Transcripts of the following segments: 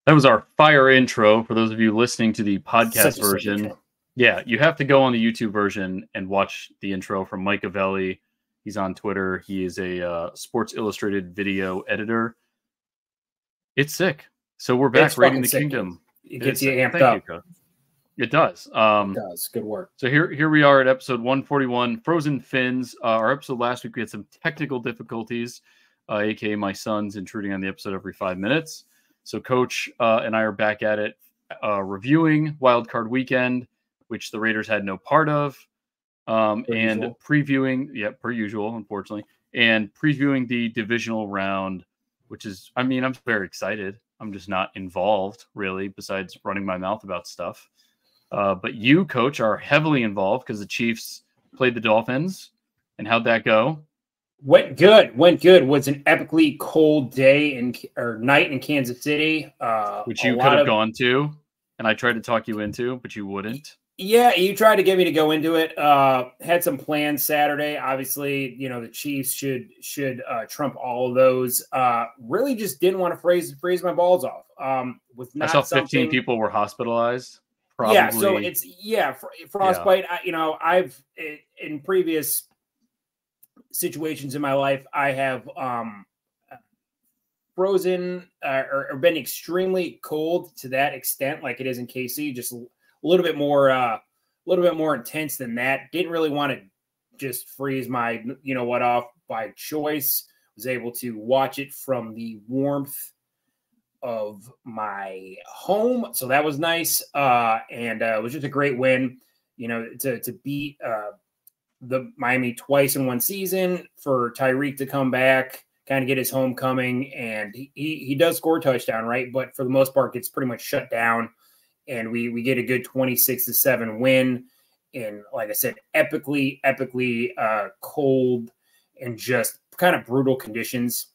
That was our fire intro. For those of you listening to the podcast version, yeah, you have to go on the YouTube version and watch the intro from Mike Avelli. He's on Twitter. He is a Sports Illustrated video editor. It's sick. So we're back, Raiding the Kingdom. It gets you amped up. It does. It does. Good work. So here we are at episode 141, Frozen Fins. Our episode last week, we had some technical difficulties, aka my son's intruding on the episode every 5 minutes. So Coach and I are back at it, reviewing Wild Card Weekend, which the Raiders had no part of, and previewing, per usual, unfortunately, and previewing the Divisional Round, which is, I mean, I'm very excited. I'm just not involved, really, besides running my mouth about stuff. But you, Coach, are heavily involved because the Chiefs played the Dolphins. And how'd that go? Went good. Was an epically cold day or night in Kansas City. Which you could have gone to, and I tried to talk you into, but you wouldn't. Yeah, you tried to get me to go into it. Had some plans Saturday. Obviously, you know, the Chiefs should trump all of those. Really just didn't want to freeze my balls off. I saw 15 people were hospitalized. Probably. Yeah, so it's frostbite. Yeah. I've in previous situations in my life, I have frozen or been extremely cold to that extent, like it is in KC, just a little bit more intense than that. Didn't really want to just freeze my off by choice. Was able to watch it from the warmth of my home, so that was nice. And it was just a great win, to beat the Miami twice in one season, for Tyreek to come back, kind of get his homecoming, and he does score a touchdown, right? But for the most part, gets pretty much shut down, and we get a good 26-7 win in, like I said, epically cold and just kind of brutal conditions.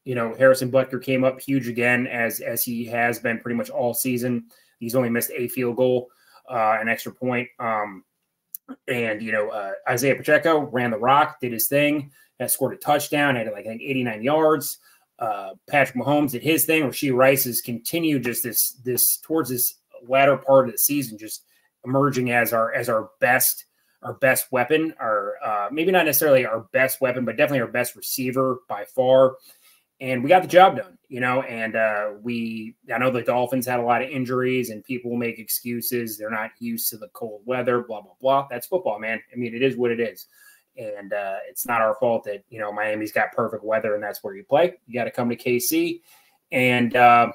Harrison Butker came up huge again, as he has been pretty much all season. He's only missed a field goal, an extra point. And Isaiah Pacheco ran the rock, did his thing, scored a touchdown, had like 89 yards. Patrick Mahomes did his thing. Rashee Rice has continued just this towards this latter part of the season, just emerging as our best weapon, or maybe not necessarily our best weapon, but definitely our best receiver by far. And we got the job done, and I know the Dolphins had a lot of injuries, and people will make excuses. They're not used to the cold weather, blah, blah, blah. That's football, man. I mean, it is what it is. And it's not our fault that, Miami's got perfect weather and that's where you play. You got to come to KC and, and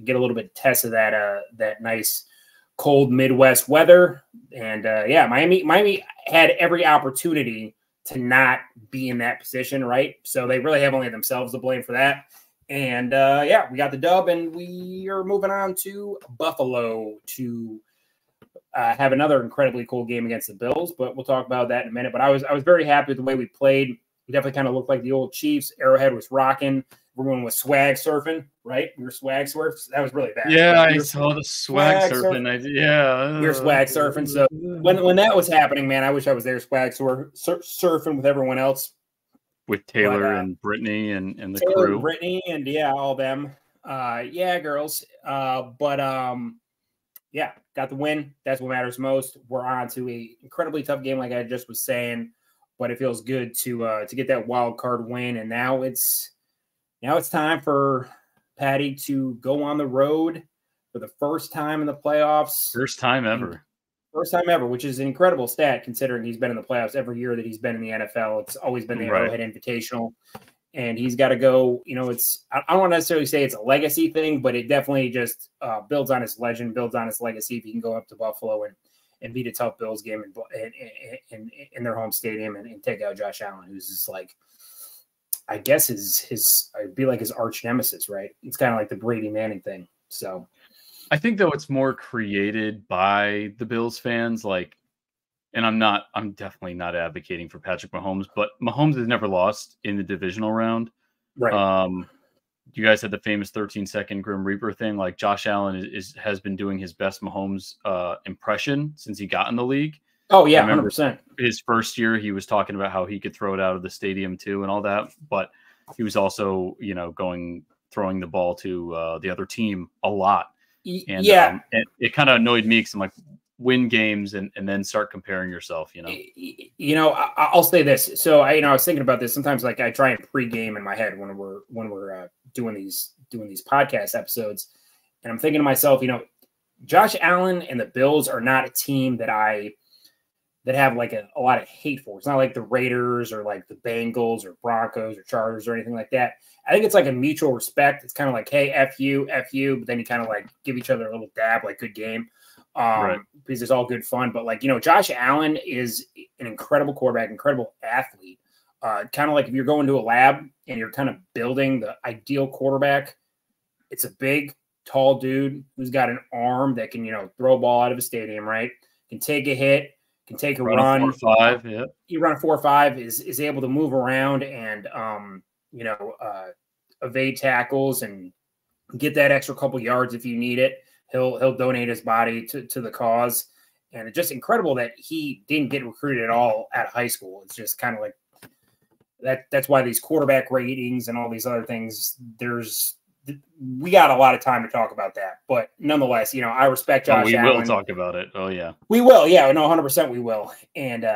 get a little bit of test of that nice cold Midwest weather. And Miami had every opportunity to not be in that position, right? So they really have only themselves to blame for that. And we got the dub, and we are moving on to Buffalo to have another incredibly cool game against the Bills. But we'll talk about that in a minute. But I was very happy with the way we played. We definitely kind of looked like the old Chiefs. Arrowhead was rocking. Everyone was swag surfing, right? We were swag surfing. That was really bad. Yeah, I saw the swag surfing. We were swag surfing. So when that was happening, man, I wish I was there swag surfing with everyone else. With Taylor and Brittany and the Taylor crew. And Brittany and, all them. Girls. Got the win. That's what matters most. We're on to a incredibly tough game, like I just was saying. But it feels good to get that wild card win. And now it's time for Patty to go on the road for the first time in the playoffs. First time ever, which is an incredible stat considering he's been in the playoffs every year that he's been in the NFL. It's always been the Arrowhead Invitational. And he's got to go, I don't want to necessarily say it's a legacy thing, but it definitely just builds on his legend, builds on his legacy if he can go up to Buffalo and beat a tough Bills game in their home stadium and take out Josh Allen, who's just like, I guess I'd be like his arch nemesis, right? It's kind of like the Brady Manning thing. So I think though it's more created by the Bills fans, like, and I'm definitely not advocating for Patrick Mahomes, but Mahomes has never lost in the divisional round. right. You guys had the famous 13-second Grim Reaper thing. Like Josh Allen has been doing his best Mahomes impression since he got in the league. Oh yeah, I remember 100%. his first year, he was talking about how he could throw it out of the stadium too and all that. But he was also, throwing the ball to the other team a lot. And yeah, it kind of annoyed me because I'm like, win games and then start comparing yourself, I'll say this. So I was thinking about this. Sometimes like I try and pregame in my head when we're doing these podcast episodes. And I'm thinking to myself, Josh Allen and the Bills are not a team that have like a lot of hate for. It's not like the Raiders or like the Bengals or Broncos or Chargers or anything like that. I think it's like a mutual respect. It's kind of like, hey, F you, but then you kind of like give each other a little dab, like good game. Right. Because it's all good fun. But like, Josh Allen is an incredible quarterback, incredible athlete. Kind of like if you're going to a lab and you're kind of building the ideal quarterback, it's a big, tall dude who's got an arm that can, throw a ball out of a stadium, right? Can take a hit, can take a run. 4-5, yeah. You run a 4-5, is able to move around and, evade tackles and get that extra couple yards if you need it. He'll donate his body to the cause. And it's just incredible that he didn't get recruited at all out of high school. It's just kind of like that's why these quarterback ratings and all these other things, we got a lot of time to talk about that. But nonetheless, I respect Josh Allen. We will talk about it. Oh, yeah. We will. Yeah, no, 100% we will. And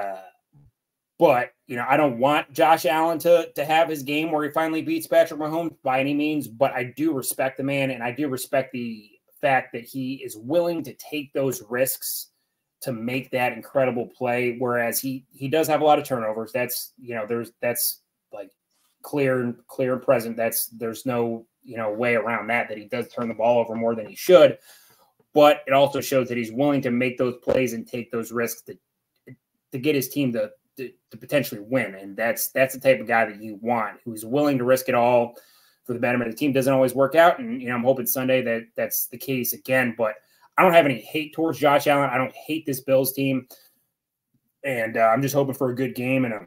but, I don't want Josh Allen to have his game where he finally beats Patrick Mahomes by any means, but I do respect the man, and I do respect the fact that he is willing to take those risks to make that incredible play, whereas he does have a lot of turnovers. That's that's like clear and present. There's no way around that he does turn the ball over more than he should, but it also shows that he's willing to make those plays and take those risks to get his team to potentially win. And that's the type of guy that you want, who's willing to risk it all for the betterment of the team. Doesn't always work out, and I'm hoping Sunday that's the case again. But I don't have any hate towards Josh Allen. I don't hate this Bills team, and I'm just hoping for a good game and a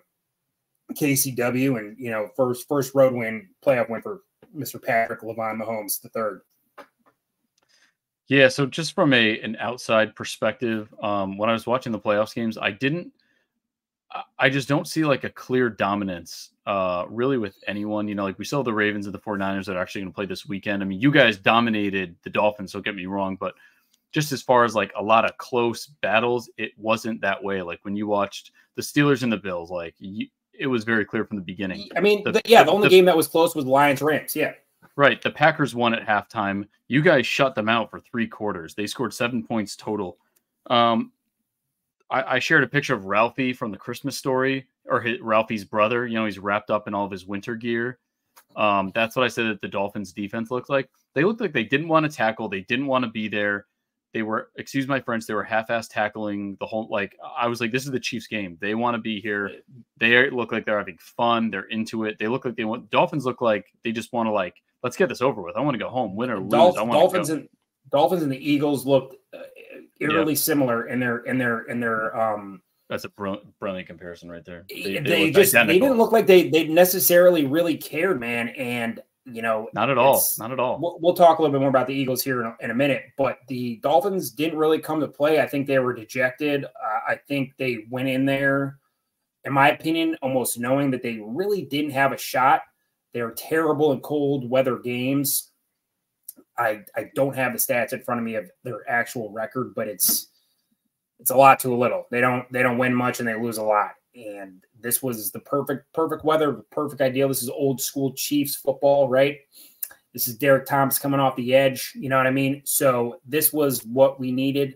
KCW and first road win, playoff win for Mr. Patrick Levon Mahomes III. Yeah, so just from an outside perspective, when I was watching the playoffs games, I just don't see like a clear dominance really with anyone. Like we saw the Ravens and the 49ers that are actually going to play this weekend. I mean, you guys dominated the Dolphins, don't get me wrong, but just as far as like a lot of close battles, it wasn't that way. Like when you watched the Steelers and the Bills, like it was very clear from the beginning. I mean, the only game that was close was Lions-Rams. Yeah. Right. The Packers won at halftime. You guys shut them out for 3 quarters. They scored 7 points total. I shared a picture of Ralphie from the Christmas Story, or Ralphie's brother. He's wrapped up in all of his winter gear. That's what I said that the Dolphins defense looked like. They looked like they didn't want to tackle. They didn't want to be there. They were, excuse my French, they were half-ass tackling the whole, like, I was like, this is the Chiefs game. They want to be here. They look like they're having fun. They're into it. They look like Dolphins look like they just want to, like, let's get this over with. I want to go home, win or lose. Dolphins and the Eagles looked eerily similar in their That's a brilliant comparison right there. They didn't look like they necessarily really cared, man. And not at all. We'll talk a little bit more about the Eagles here in a minute, but the Dolphins didn't really come to play. I think they were dejected. I think they went in there, in my opinion, almost knowing that they really didn't have a shot. They were terrible in cold weather games. I don't have the stats in front of me of their actual record, but it's a lot to a little. They don't win much and they lose a lot. And this was the perfect weather, the perfect ideal. This is old school Chiefs football, right? This is Derek Thomas coming off the edge. You know what I mean? So this was what we needed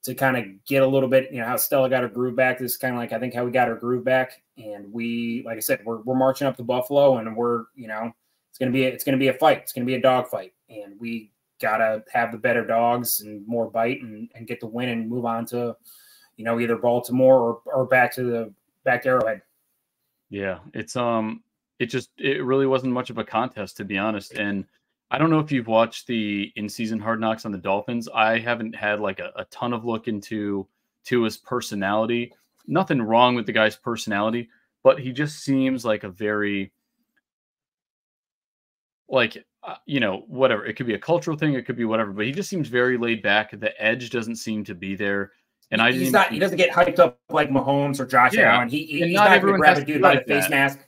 to kind of get a little bit, how Stella got her groove back. This is kind of like, I think, how we got her groove back. And we, like I said, we're marching up to Buffalo, and we're, it's going to be a fight. It's going to be a dog fight. And we got to have the better dogs and more bite and get the win and move on to either Baltimore or back to Arrowhead. Yeah, it really wasn't much of a contest, to be honest. And I don't know if you've watched the in-season Hard Knocks on the Dolphins. I haven't had like a ton of look into his personality. Nothing wrong with the guy's personality, but he just seems like a very whatever. It could be a cultural thing, it could be whatever, but he just seems very laid back. The edge doesn't seem to be there. And he doesn't get hyped up like Mahomes or Josh Allen. He's not going to grab a dude by the face mask.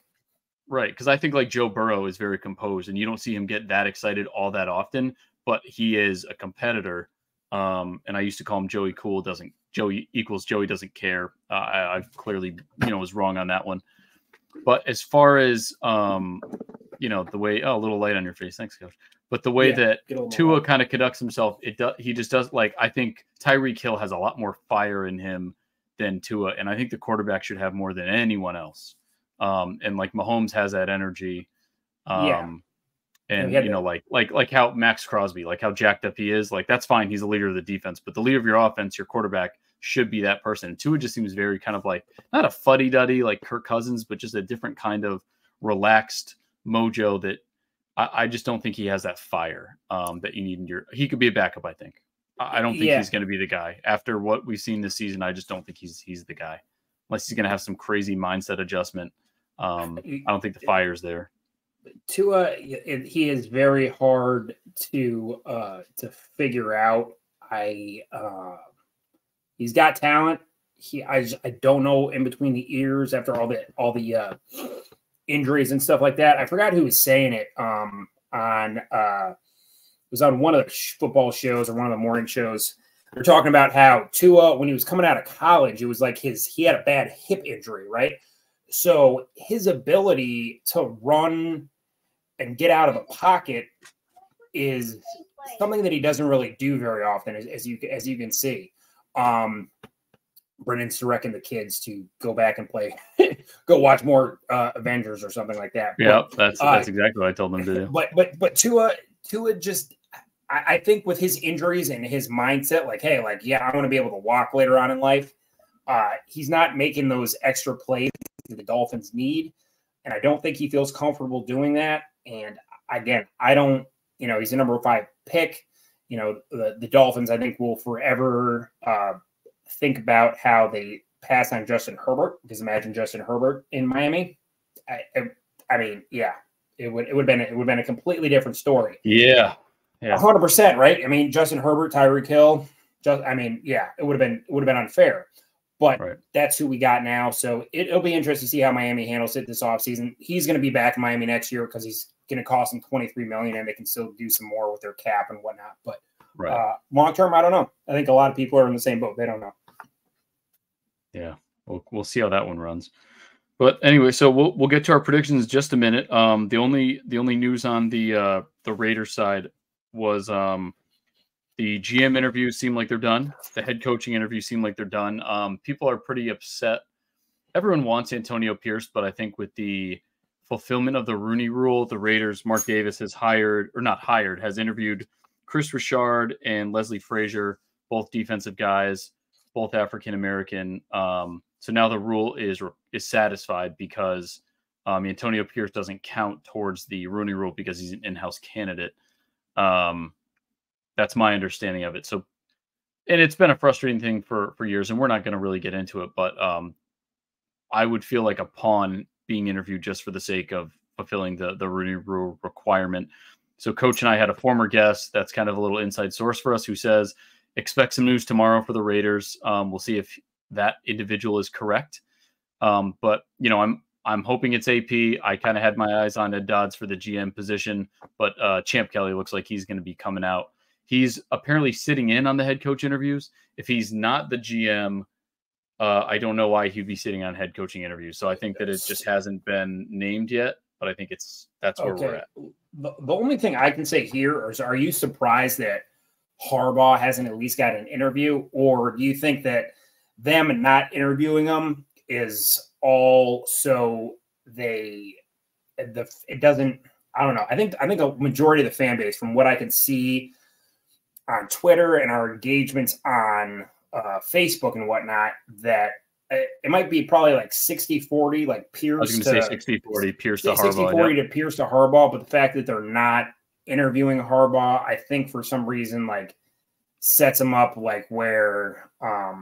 Right, because I think like Joe Burrow is very composed, and you don't see him get that excited all that often, but he is a competitor. And I used to call him Joey Cool. Joey equals Joey doesn't care. I clearly, was wrong on that one. But as far as, the way, a little light on your face. Thanks, Coach. But the way that Tua kind of conducts himself, he just does, like, I think Tyreek Hill has a lot more fire in him than Tua. And I think the quarterback should have more than anyone else. And like Mahomes has that energy. And like how Max Crosby, like how jacked up he is, like that's fine. He's the leader of the defense, but the leader of your offense, your quarterback, should be that person. And Tua just seems very kind of like not a fuddy-duddy like Kirk Cousins, but just a different kind of relaxed mojo that I just don't think he has that fire that you need in he could be a backup, I think. I don't think he's going to be the guy. After what we've seen this season, I just don't think he's the guy. Unless he's going to have some crazy mindset adjustment. I don't think the fire's there. Tua, he is very hard to figure out. He's got talent. I don't know in between the ears after all the injuries and stuff like that. I forgot who was saying it it was on one of the football shows or one of the morning shows. They're talking about how Tua, when he was coming out of college, it was like he had a bad hip injury, right? So his ability to run and get out of the pocket is something that he doesn't really do very often, as you can see. Brennan's directing the kids to go back and go watch more Avengers or something like that. Yeah, that's exactly what I told them to do. But Tua just, I think with his injuries and his mindset, I want to be able to walk later on in life. He's not making those extra plays that the Dolphins need, and I don't think he feels comfortable doing that. And again, I don't, he's a number 5 pick. The Dolphins, I think, will forever think about how they pass on Justin Herbert, because imagine Justin Herbert in Miami. I mean, yeah, it would have been a completely different story. Yeah. 100%, right? I mean, Justin Herbert, Tyreek Hill. It would have been unfair. But That's who we got now. So it'll be interesting to see how Miami handles it this offseason. He's going to be back in Miami next year because he's going to cost them $23 million, and they can still do some more with their cap and whatnot. But long term, I don't know. I think a lot of people are in the same boat. They don't know. Yeah, we'll see how that one runs. But anyway, so we'll get to our predictions in just a minute. The only news on the Raiders side was the GM interviews seem like they're done. The head coaching interviews seem like they're done. People are pretty upset. Everyone wants Antonio Pierce, but I think with the fulfillment of the Rooney Rule, the Raiders, Mark Davis has interviewed Chris Richard and Leslie Frazier, both defensive guys, both African-American. So now the rule is satisfied because Antonio Pierce doesn't count towards the Rooney Rule because he's an in-house candidate. That's my understanding of it. So, and it's been a frustrating thing for years, and we're not going to really get into it, but I would feel like a pawn being interviewed just for the sake of fulfilling the Rooney Rule requirement. So Coach and I had a former guest that's kind of a little inside source for us who says, expect some news tomorrow for the Raiders. We'll see if that individual is correct. But, I'm hoping it's AP. I kind of had my eyes on Ed Dodds for the GM position, but Champ Kelly looks like he's going to be coming out. He's apparently sitting in on the head coach interviews. If he's not the GM, I don't know why he'd be sitting on head coaching interviews. So I think that it just hasn't been named yet, but I think that's where we're at. The only thing I can say here is, are you surprised that Harbaugh hasn't at least got an interview, or do you think that them not interviewing him is all so it doesn't, I don't know. I think a majority of the fan base, from what I can see on Twitter and our engagements on Facebook and whatnot that it might be probably like 60-40, like Pierce. I was going to say 60-40, Pierce to Harbaugh. 60-40 to Pierce to Harbaugh, but the fact that they're not interviewing Harbaugh, I think for some reason, like sets them up like where I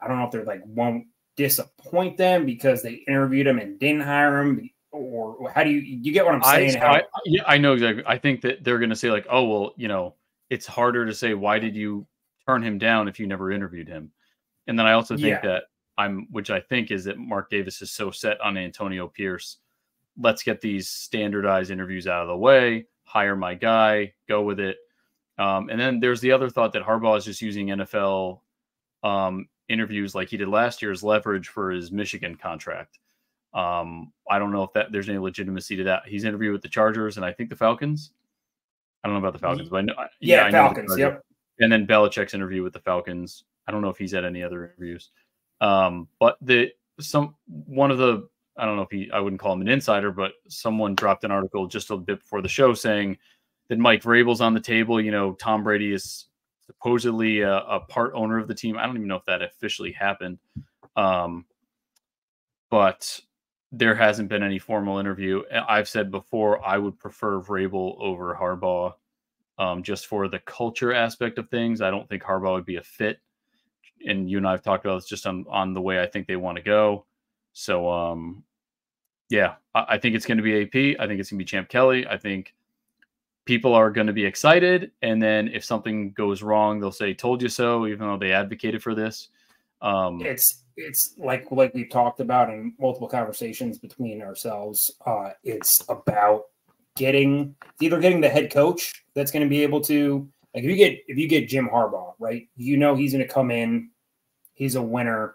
don't know if they're like won't disappoint them because they interviewed him and didn't hire him, or how do you get what I'm saying? I know exactly. I think that they're going to say like, oh, well, you know, it's harder to say, why did you turn him down if you never interviewed him? And then I also think that which I think is that Mark Davis is so set on Antonio Pierce. Let's get these standardized interviews out of the way, hire my guy, go with it. And then there's the other thought that Harbaugh is just using NFL interviews like he did last year as leverage for his Michigan contract. I don't know if there's any legitimacy to that. He's interviewed with the Chargers and I think the Falcons. I don't know about the Falcons, but I know, I Falcons. Know yep. And then Belichick's interview with the Falcons. I don't know if he's had any other interviews. But one of the, I don't know if I wouldn't call him an insider, but someone dropped an article just a bit before the show saying that Mike Vrabel's on the table. You know, Tom Brady is supposedly a part owner of the team. I don't even know if that officially happened. But there hasn't been any formal interview. I've said before, I would prefer Vrabel over Harbaugh, just for the culture aspect of things. I don't think Harbaugh would be a fit. And you and I have talked about this just on the way I think they want to go. So, I think it's going to be AP. I think it's going to be Champ Kelly. I think people are going to be excited. And then if something goes wrong, they'll say, told you so, even though they advocated for this. It's like we've talked about in multiple conversations between ourselves. It's about either getting the head coach that's going to be able to, like, if you get Jim Harbaugh, right? You know he's going to come in, he's a winner,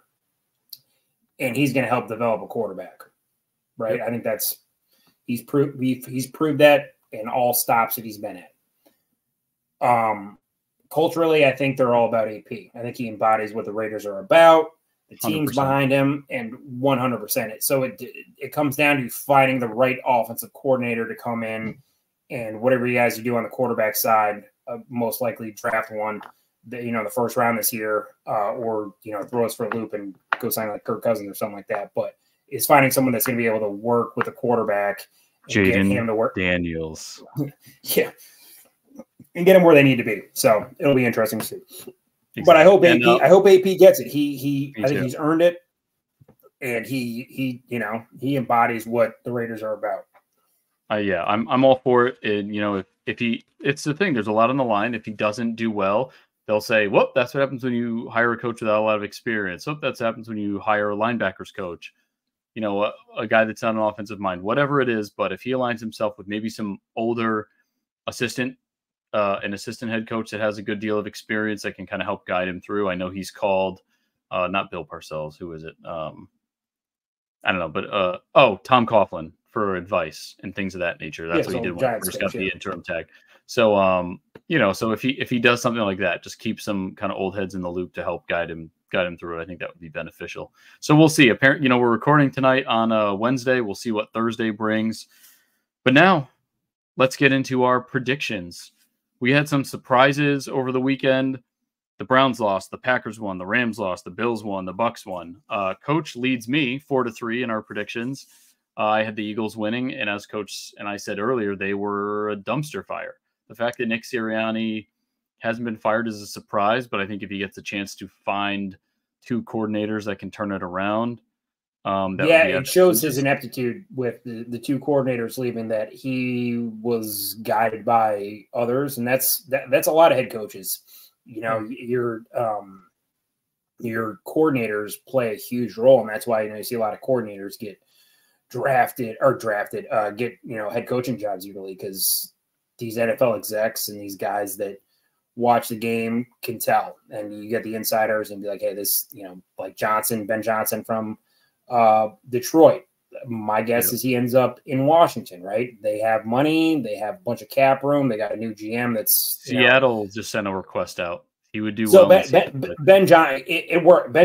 and he's going to help develop a quarterback, right? I think he's proved that in all stops that he's been at. Culturally, I think they're all about AP. I think he embodies what the Raiders are about. The team's 100%. Behind him, and 100% it. So it comes down to finding the right offensive coordinator to come in, and whatever you guys do on the quarterback side, most likely draft one, the first round this year, or throw us for a loop and go sign like Kirk Cousins or something like that. But it's finding someone that's going to be able to work with a quarterback, Jaden him to work. Daniels, yeah, and get them where they need to be. So it'll be interesting to see. Exactly. But I hope AP gets it. I think he's earned it, and he embodies what the Raiders are about. I'm all for it. And it's the thing. There's a lot on the line. If he doesn't do well, they'll say, "Whoop, that's what happens when you hire a coach without a lot of experience. Whoop, that's what happens when you hire a linebackers coach. A guy that's not an offensive mind, whatever it is." But if he aligns himself with maybe some older an assistant head coach that has a good deal of experience that can kind of help guide him through. I know he's called, not Bill Parcells. Who is it? I don't know, but Tom Coughlin for advice and things of that nature. That's what he did when he first got the interim tag. So, so if he does something like that, just keep some kind of old heads in the loop to help guide him through it. I think that would be beneficial. So we'll see. Apparently, we're recording tonight on Wednesday. We'll see what Thursday brings. But now let's get into our predictions. We had some surprises over the weekend. The Browns lost, the Packers won, the Rams lost, the Bills won, the Bucks won. Coach leads me 4-3 in our predictions. I had the Eagles winning, and as Coach and I said earlier, they were a dumpster fire. The fact that Nick Sirianni hasn't been fired is a surprise, but I think if he gets a chance to find two coordinators that can turn it around, it shows his ineptitude with the two coordinators leaving, that he was guided by others, and that's a lot of head coaches. Your coordinators play a huge role, and that's why you see a lot of coordinators get get head coaching jobs usually, because these NFL execs and these guys that watch the game can tell, and you get the insiders and be like, hey, this like Ben Johnson from Detroit. My guess is he ends up in Washington, right? They have money, they have a bunch of cap room, they got a new GM. That's Seattle just sent a request out. He would do so. Well. Ben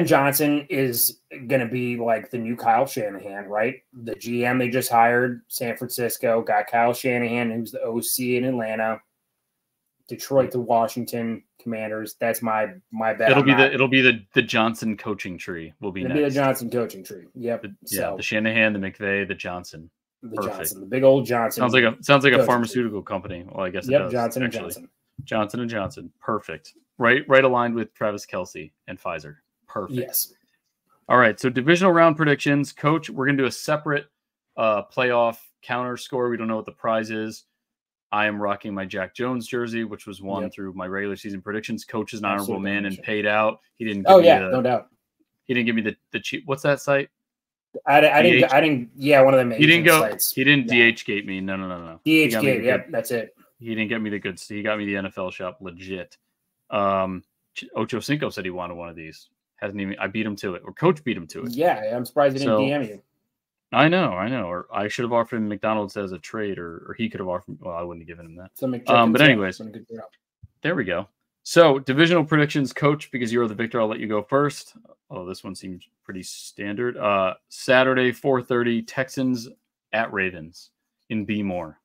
Johnson is going to be like the new Kyle Shanahan, right? The GM they just hired, San Francisco, got Kyle Shanahan, who's the OC in Atlanta. Detroit to Washington, Commanders. That's my bet. It'll be the Johnson coaching tree. Will be it'll next. be the Johnson coaching tree. Yep. The Shanahan, the McVay, the Johnson. The big old Johnson. Sounds like a pharmaceutical company. Well, I guess it does. Johnson actually. and Johnson. Johnson and Johnson. Perfect. Right aligned with Travis Kelce and Pfizer. Perfect. Yes. All right. So divisional round predictions. Coach, we're going to do a separate playoff counter score. We don't know what the prize is. I am rocking my Jack Jones jersey, which was won through my regular season predictions. Coach is an honorable man and paid out. He didn't give me no doubt. He didn't give me the cheap. What's that site? I didn't. Yeah, one of them. He didn't go. Sites. He didn't DH gate me. No. DH gate. Yep, that's it. He didn't get me the goods. He got me the NFL shop legit. Ocho Cinco said he wanted one of these. Hasn't even. I beat him to it, or Coach beat him to it. Yeah, I'm surprised he didn't DM you. I know. Or I should have offered him McDonald's as a trade, or he could have offered. Well, I wouldn't have given him that. But anyways, there we go. So divisional predictions, Coach, because you're the victor, I'll let you go first. Oh, this one seems pretty standard. Saturday, 4:30, Texans at Ravens in B More.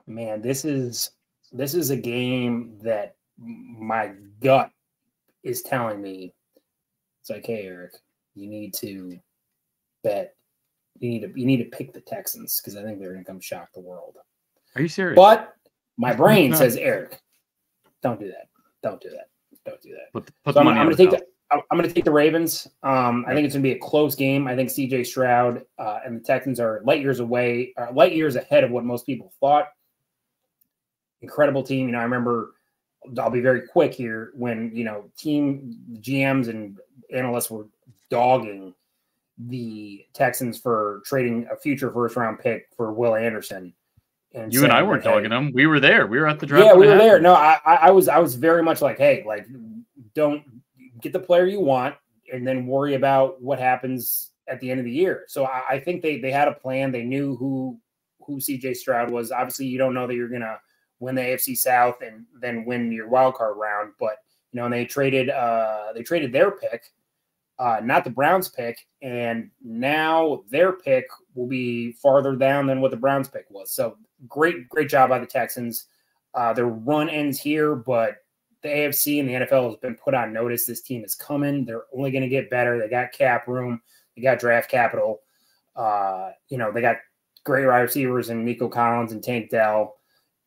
Man, this is a game that my gut is telling me it's like, hey, Eric, you need to bet. You need to pick the Texans because I think they're going to come shock the world. Are you serious? But my brain says, Eric, don't do that. Don't do that. Don't do that. Put I'm going to take the Ravens. I think it's going to be a close game. I think CJ Stroud and the Texans are light years ahead of what most people thought. Incredible team. I remember, I'll be very quick here, when, team GMs and analysts were dogging the Texans for trading a future first-round pick for Will Anderson. And you and I weren't dogging them. We were there. We were at the draft. Yeah, we were there. No, I was very much like, hey, don't get the player you want and then worry about what happens at the end of the year. So I think they had a plan. They knew who CJ Stroud was. Obviously, you don't know that you're going to win the AFC South and then win your wild card round. But, and they traded their pick, not the Browns pick. And now their pick will be farther down than what the Browns pick was. So great job by the Texans. Their run ends here, but the AFC and the NFL has been put on notice. This team is coming. They're only going to get better. They got cap room. They got draft capital. They got great wide receivers in Nico Collins and Tank Dell,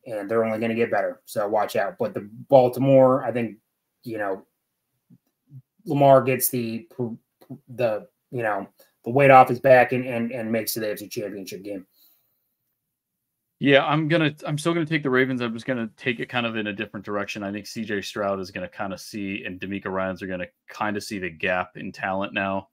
and they're only going to get better. So watch out. But the Baltimore, I think, Lamar gets the weight off his back and makes the AFC Championship game. Yeah, I'm still gonna take the Ravens. I'm just gonna take it kind of in a different direction. I think CJ Stroud is gonna kind of see, and D'Amico Ryans are gonna kind of see the gap in talent now.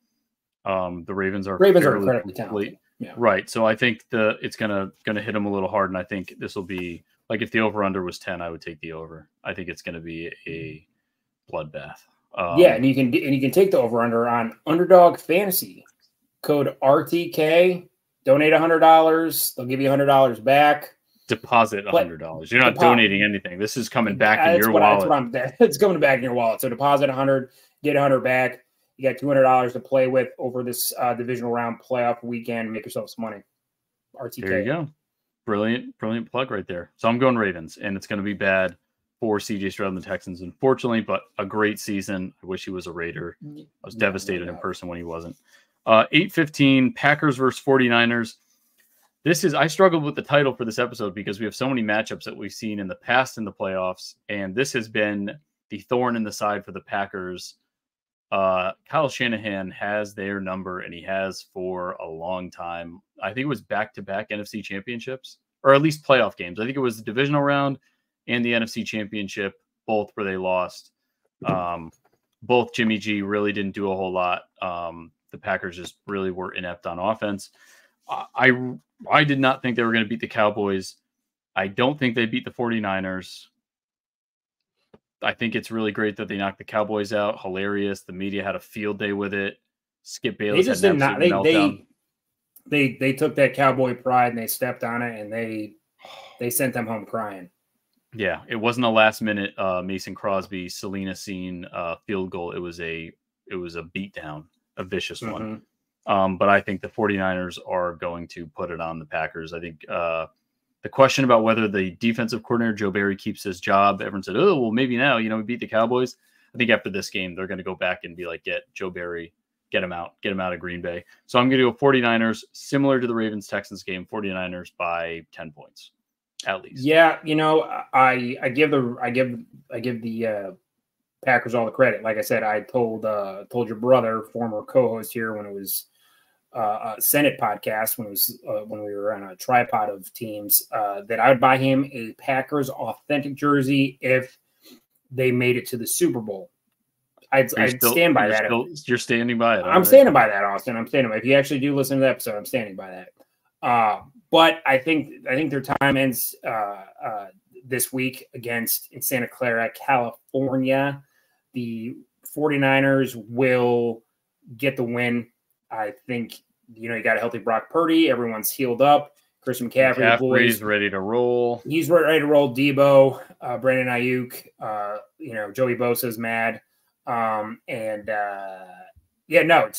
The Ravens are incredibly talented. Yeah. Right. So I think it's gonna hit them a little hard, and I think this will be like, if the over under was 10, I would take the over. I think it's gonna be a bloodbath. And you can take the over under on Underdog Fantasy. Code RTK. Donate $100. They'll give you $100 back. Deposit $100. You're not donating anything. This is coming back in your wallet. It's coming back in your wallet. So deposit $100, get $100 back. You got $200 to play with over this divisional round playoff weekend. Make yourself some money. RTK. There you go. Brilliant plug right there. So I'm going Ravens, and it's going to be bad for CJ Stroud and the Texans, unfortunately, but a great season. I wish he was a Raider. I was devastated in person when he wasn't. 8:15, Packers versus 49ers. I struggled with the title for this episode because we have so many matchups that we've seen in the past in the playoffs, and this has been the thorn in the side for the Packers. Kyle Shanahan has their number, and he has for a long time. I think it was back-to-back NFC championships, or at least playoff games. I think it was the divisional round and the NFC championship, both where they lost. Both Jimmy G really didn't do a whole lot. The Packers just really were inept on offense. I did not think they were going to beat the Cowboys. I don't think they beat the 49ers. I think it's really great that they knocked the Cowboys out. Hilarious. The media had a field day with it. Skip Bayless had an absolute meltdown. They took that Cowboy pride and they stepped on it, and they sent them home crying. Yeah, it wasn't a last minute Mason Crosby, Selena scene field goal. It was a beatdown. A vicious one. But I think the 49ers are going to put it on the Packers. I think the question about whether the defensive coordinator, Joe Barry, keeps his job, everyone said, oh, well, maybe now, we beat the Cowboys. I think after this game, they're going to go back and be like, get Joe Barry, get him out of Green Bay. So I'm going to go 49ers, similar to the Ravens-Texans game, 49ers by 10 points, at least. Yeah, I give the Packers all the credit. Like I said, I told your brother, former co-host here, when it was a Senate podcast, when we were on a tripod of teams, that I would buy him a Packers authentic jersey if they made it to the Super Bowl. I'd stand by that. You're standing by it. I'm standing by that, Austin. I'm standing by it. If you actually do listen to the episode, I'm standing by that. But I think their time ends this week in Santa Clara, California. The 49ers will get the win. I think, you got a healthy Brock Purdy. Everyone's healed up. Christian McCaffrey's ready to roll. He's ready to roll. Debo, Brandon Ayuk, Joey Bosa's mad. It's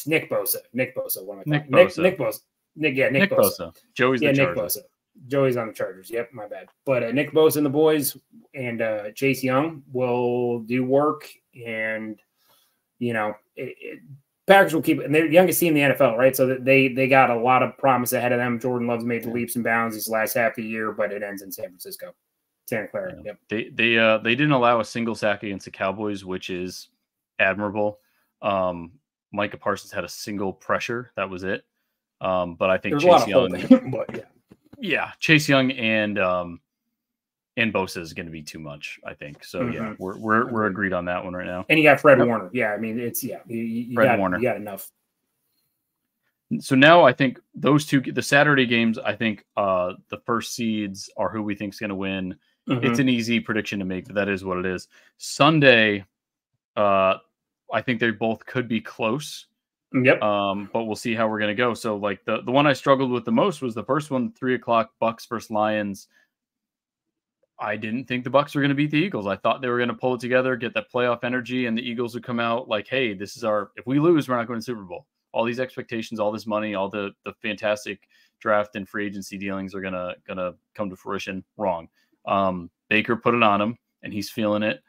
Nick Bosa. Nick Bosa. Nick Bosa. Nick Bosa. Joey's the Chargers. Bosa. Joey's on the Chargers. Yep, my bad. But Nick Bosa and the boys and Chase Young will do work, and Packers will keep it. And they're the youngest team in the NFL, right? So they got a lot of promise ahead of them. Jordan Love's made the leaps and bounds these last half of the year, but it ends in San Francisco, Santa Clara. Yeah. Yep. They didn't allow a single sack against the Cowboys, which is admirable. Micah Parsons had a single pressure. That was it. But I think Chase Young, Chase Young and Bosa is going to be too much, I think. So yeah, we're agreed on that one right now. And you got Fred Warner. Yeah, I mean you Warner. You got enough. So now I think those two, the Saturday games, I think the first seeds are who we think is going to win. It's an easy prediction to make, but that is what it is. Sunday, I think they both could be close. Yep. But we'll see how we're going to go. So like the one I struggled with the most was the first one, 3:00 Bucks versus Lions. I didn't think the Bucks were going to beat the Eagles. I thought they were going to pull it together, get that playoff energy, and the Eagles would come out like, hey, this is if we lose, we're not going to the Super Bowl. All these expectations, all this money, all the fantastic draft and free agency dealings are gonna come to fruition. Wrong. Baker put it on him, and he's feeling it.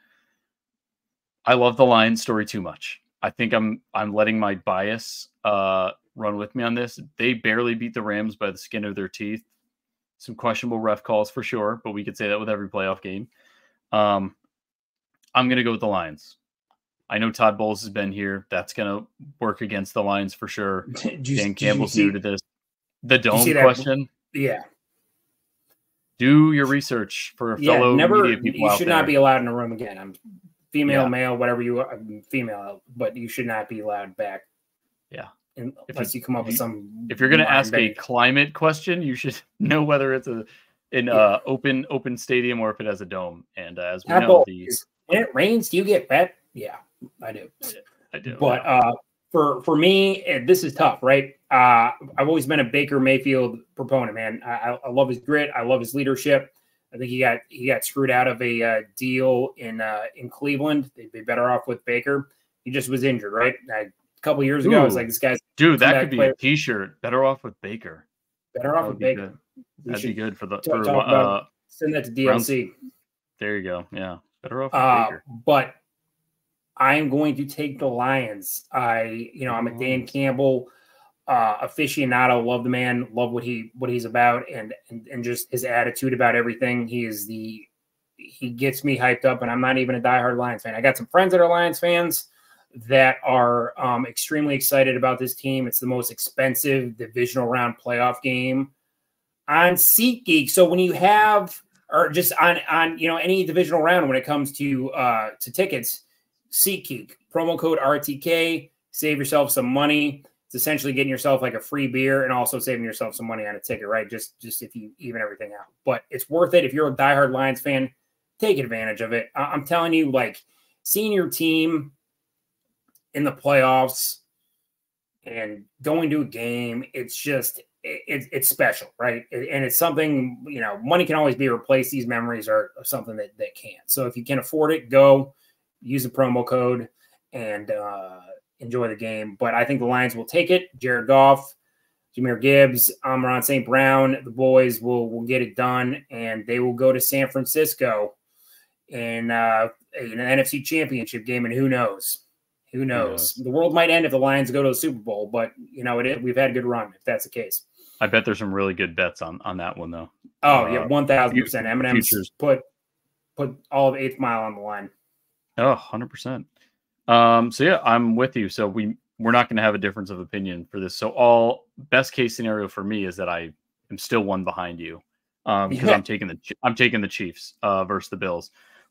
I love the Lions story too much. I think I'm letting my bias run with me on this. They barely beat the Rams by the skin of their teeth. Some questionable ref calls for sure, but we could say that with every playoff game. I'm going to go with the Lions. I know Todd Bowles has been here. That's going to work against the Lions for sure. Dan Campbell's new to this. The dome question? Yeah. Do your research for fellow media people you out should there. not be allowed in a room again. I'm female, male, whatever you are, female, but you should not be allowed back. Yeah. Unless you come up with some. If you're going to ask a climate question, you should know whether it's an open stadium or if it has a dome. And as we know, when it rains, do you get wet? Yeah, I do. I do. But for me, this is tough, right? I've always been a Baker Mayfield proponent, man. I love his grit. I love his leadership. I think he got screwed out of a deal in Cleveland. They'd be better off with Baker. He just was injured, right? A couple years ago, I was like, this guy's that could be a T-shirt. Better off with Baker. Better off with Baker. That'd be good for the send that to DLC. There you go. Yeah, better off with Baker. But I'm going to take the Lions. I'm a Dan Campbell aficionado. Love the man. Love what he's about, and just his attitude about everything. He gets me hyped up, and I'm not even a diehard Lions fan. I got some friends that are Lions fans that are extremely excited about this team. It's the most expensive divisional round playoff game on SeatGeek. So when you have, or just on any divisional round when it comes to tickets, SeatGeek, promo code RTK, save yourself some money. It's essentially getting yourself like a free beer and also saving yourself some money on a ticket, right? Just if you even everything out. But it's worth it. If you're a diehard Lions fan, take advantage of it. I'm telling you, like, seeing your team in the playoffs and going to a game, it's special, right? And it's something, money can always be replaced. These memories are something that can't. So if you can afford it, go use the promo code and enjoy the game. But I think the Lions will take it. Jared Goff, Jahmyr Gibbs, Amon St. Brown. The boys will get it done, and they will go to San Francisco in an NFC Championship game. And who knows? Who knows? The world might end if the Lions go to the Super Bowl, but we've had a good run if that's the case. I bet there's some really good bets on that one though. Oh yeah, 1,000%. Eminem's put all of 8th Mile on the line. Oh, 100%. So yeah, I'm with you. So we're not going to have a difference of opinion for this. So all best case scenario for me is that I am still one behind you because I'm taking the Chiefs versus the Bills.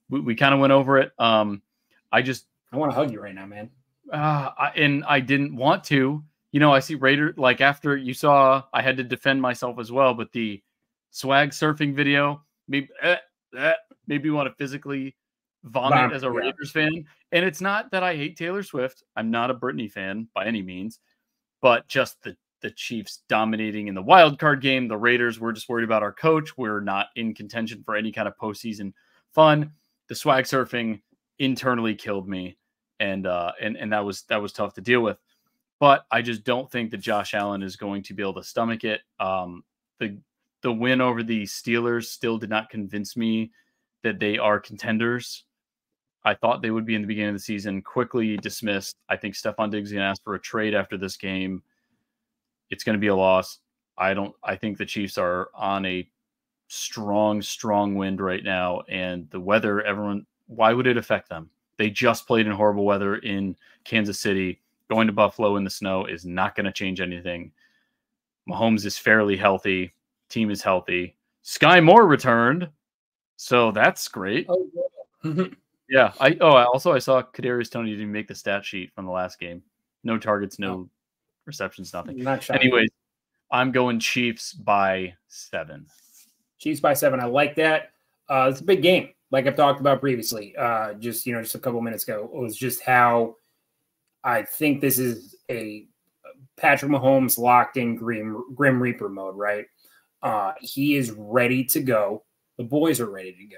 We kind of went over it. I want to hug you right now, man. And I didn't want to. I see Raider, like after you saw, I had to defend myself as well. But the swag surfing video, maybe you want to physically vomit as a Raiders fan. And it's not that I hate Taylor Swift. I'm not a Britney fan by any means, but just the Chiefs dominating in the wild card game. The Raiders, we're just worried about our coach. We're not in contention for any kind of postseason fun. The swag surfing internally killed me. And that was tough to deal with. But I just don't think that Josh Allen is going to be able to stomach it. The win over the Steelers still did not convince me that they are contenders. I thought they would be in the beginning of the season, quickly dismissed. I think Stephon Diggs is going to ask for a trade after this game. It's going to be a loss. I think the Chiefs are on a strong wind right now. And the weather, why would it affect them? They just played in horrible weather in Kansas City. Going to Buffalo in the snow is not going to change anything. Mahomes is fairly healthy. Team is healthy. Sky Moore returned. So that's great. Oh, yeah. Yeah. I saw Kadarius Toney didn't make the stat sheet from the last game. No targets, no receptions, nothing. Anyways, I'm going Chiefs by 7. Chiefs by 7. I like that. It's a big game, like I've talked about previously. Just a couple minutes ago. It was just how I think this is a Patrick Mahomes locked in Grim Reaper mode, right? He is ready to go. The boys are ready to go.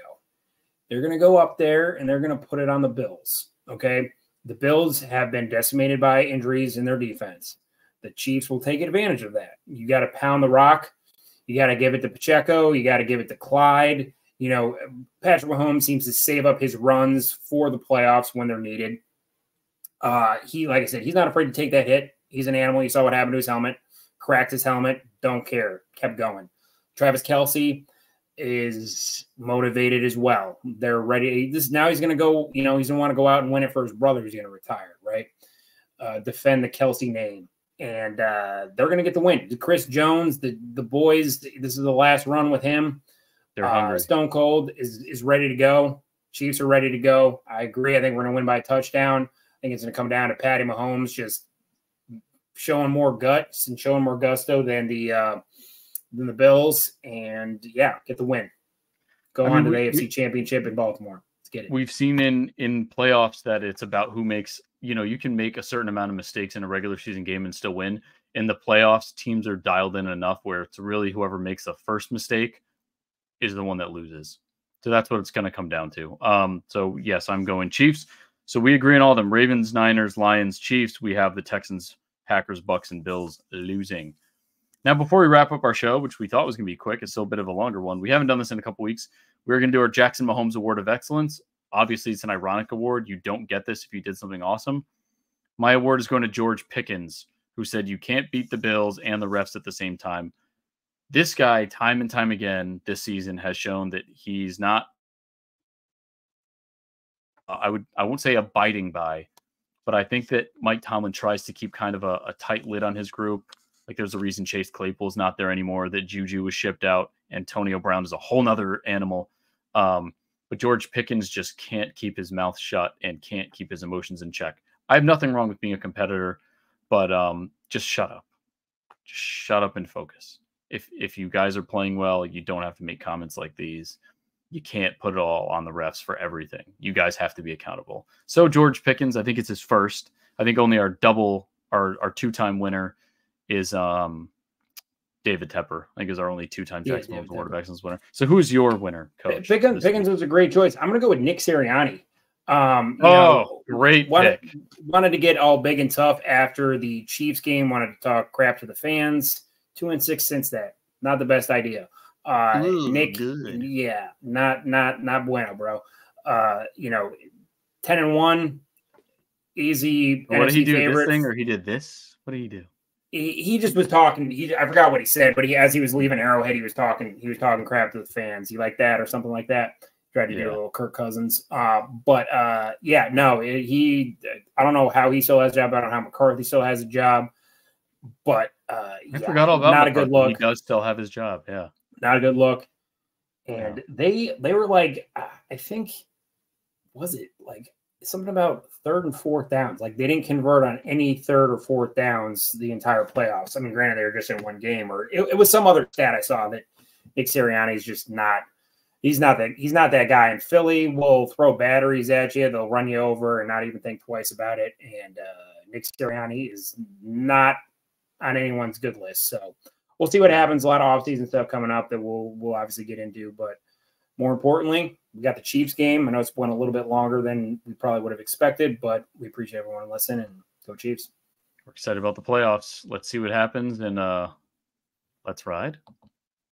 They're going to go up there and they're going to put it on the Bills. Okay. The Bills have been decimated by injuries in their defense. The Chiefs will take advantage of that. You got to pound the rock. You got to give it to Pacheco. You got to give it to Clyde. Patrick Mahomes seems to save up his runs for the playoffs when they're needed. Like I said, he's not afraid to take that hit. He's an animal. You saw what happened to his helmet. Cracked his helmet. Don't care. Kept going. Travis Kelce is motivated as well. They're ready. Now he's going to go, he's going to want to go out and win it for his brother who's going to retire, right? Defend the Kelce name. And they're going to get the win. Chris Jones, the boys, this is the last run with him. They're hungry. Stone Cold is ready to go. Chiefs are ready to go. I agree. I think we're going to win by a touchdown. I think it's going to come down to Patty Mahomes just showing more guts and showing more gusto than the Bills, and get the win. Go on to the AFC Championship in Baltimore. Let's get it. We've seen in playoffs that it's about who makes. You can make a certain amount of mistakes in a regular season game and still win. In the playoffs, teams are dialed in enough where it's really whoever makes the first mistake is the one that loses. So that's what it's going to come down to. So yes, I'm going Chiefs. So we agree on all of them. Ravens, Niners, Lions, Chiefs. We have the Texans, Packers, Bucks, and Bills losing. Now, before we wrap up our show, which we thought was going to be quick, it's still a bit of a longer one. We haven't done this in a couple weeks. We're going to do our Jackson Mahomes Award of Excellence. Obviously, it's an ironic award. You don't get this if you did something awesome. My award is going to George Pickens, who said you can't beat the Bills and the refs at the same time. This guy, time and time again this season, has shown that he's not, I won't say abiding by, but I think that Mike Tomlin tries to keep kind of a tight lid on his group. Like there's a reason Chase Claypool's not there anymore, that Juju was shipped out. Antonio Brown is a whole nother animal. But George Pickens just can't keep his mouth shut and can't keep his emotions in check. I have nothing wrong with being a competitor, but just shut up. Just shut up and focus. If you guys are playing well, you don't have to make comments like these. You can't put it all on the refs for everything. You guys have to be accountable. So George Pickens, I think it's his first. I think only our two-time winner is David Tepper. I think is our only two-time Jackson Mahomes Award of Excellence winner. So who's your winner, Coach? Pickens was a great choice. I'm going to go with Nick Sirianni. Great pick. Wanted to get all big and tough after the Chiefs game. Wanted to talk crap to the fans. 2-6 since that. Not the best idea. Ooh, Nick, good. yeah, not bueno, bro. 10-1, easy. What did he NFC do? favorite. This thing, or he did this? What did he do? He just was talking. I forgot what he said, but as he was leaving Arrowhead, he was talking crap to the fans. He liked that or something like that. Tried to do a little Kirk Cousins. I don't know how he still has a job. I don't know how McCarthy still has a job. But I forgot all about not McCarthy. A good look. He does still have his job. Yeah, not a good look. And they were like, I think, was it like something about 3rd and 4th downs? Like they didn't convert on any 3rd or 4th downs the entire playoffs. I mean, granted, they were just in one game, or it was some other stat I saw that Nick Sirianni's just not. He's not that guy. And Philly will throw batteries at you. They'll run you over and not even think twice about it. And Nick Sirianni is not on anyone's good list. So we'll see what happens. A lot of offseason stuff coming up that we'll obviously get into. But more importantly, we got the Chiefs game. I know it's went a little bit longer than we probably would have expected, but we appreciate everyone listening, and go Chiefs. We're excited about the playoffs. Let's see what happens, and let's ride.